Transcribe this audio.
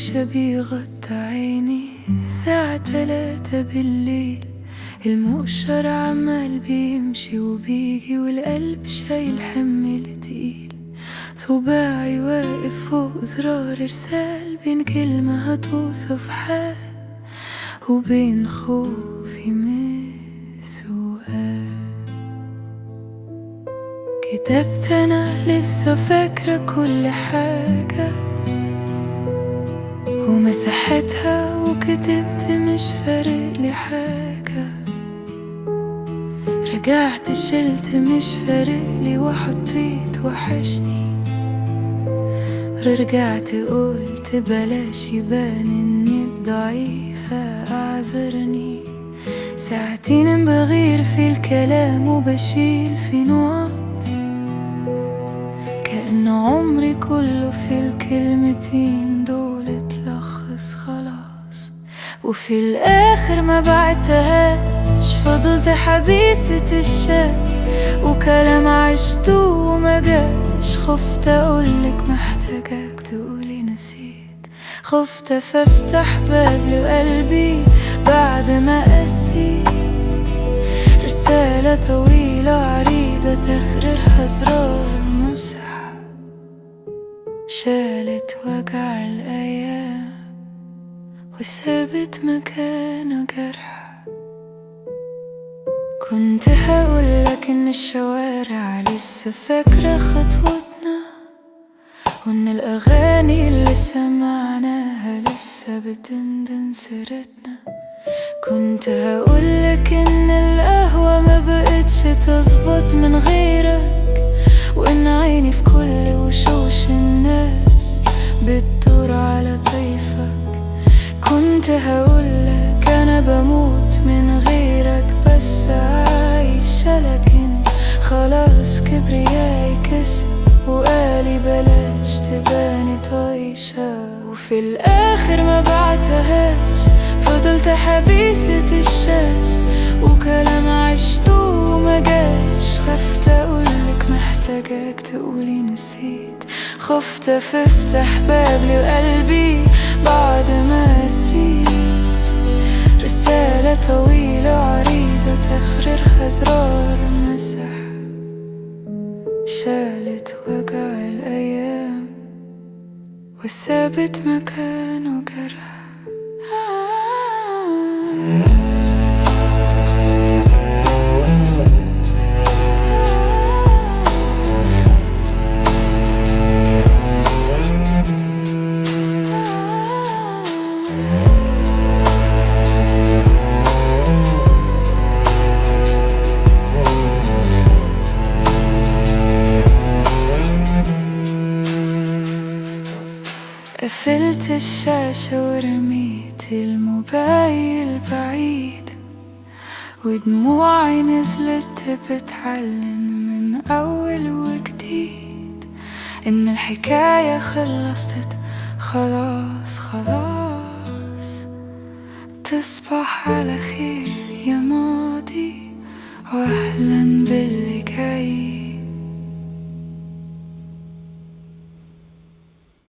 الدوشة بيغطى عيني. الساعة 3 بالليل، المؤشر عمال بيمشي وبيجي، والقلب شايل حمل تقيل. صباعي واقف فوق زرار إرسال، بين كلمة هتوصف حال وبين خوفي من سؤال. كتبت أنا لسه فاكرة كل حاجة ومسحتها، وكتبت مش فارقلي حاجة. رجعت شلت مش فارقلي، وحطيت وحشني. رجعت قلت بلاش يبان اني الضعيفة، اعذرني. ساعتين بغير في الكلام وبشيل في نقط، كأن عمري كله في الكلمتين دول اتلخص خلاص. وفي الآخر ما بعتهاش، فضلت حبيسة الشات، وكلام عشته وما جاش. خفت أقولك محتاجاك تقولي نسيت، خفت فافتح باب لقلبي بعد ما قسيت. رسالة طويلة عريضة تخريرها زرار مسح، شالت وجع الأيام وسابت مكانه جرح. كنت هقولك إن الشوارع لسه فاكرة خطوتنا، وإن الأغاني اللي سمعناها لسه بتندن سيرتنا. كنت هقولك إن القهوة ما بقتش تظبط من غيرك، وإن عيني في كل وشوش الناس بتدور على طيفك. كنت هقولك أنا بموت من غيرك بس عايشة، لكن خلاص كبريائي كسب وقالي بلاش تباني طايشة. وفي الآخر ما بعتهاش، فضلت حبيسة الشات، وكلام عشته وما جاش. خفت أقولك محتاجاك تقولي نسيت، خفت افتح باب لقلبي بعد ما قسيت. رسالة طويلة عريضة تخريرها زرار مسح، شالت وجع الأيام وسابت مكانه جرح. قفلت الشاشة ورميت الموبايل بعيد، ودموعي نزلت بتعلن من أول وجديد. إن الحكاية خلصت خلاص خلاص. تصبح على خير يا ماضي، وأهلا باللي جاي.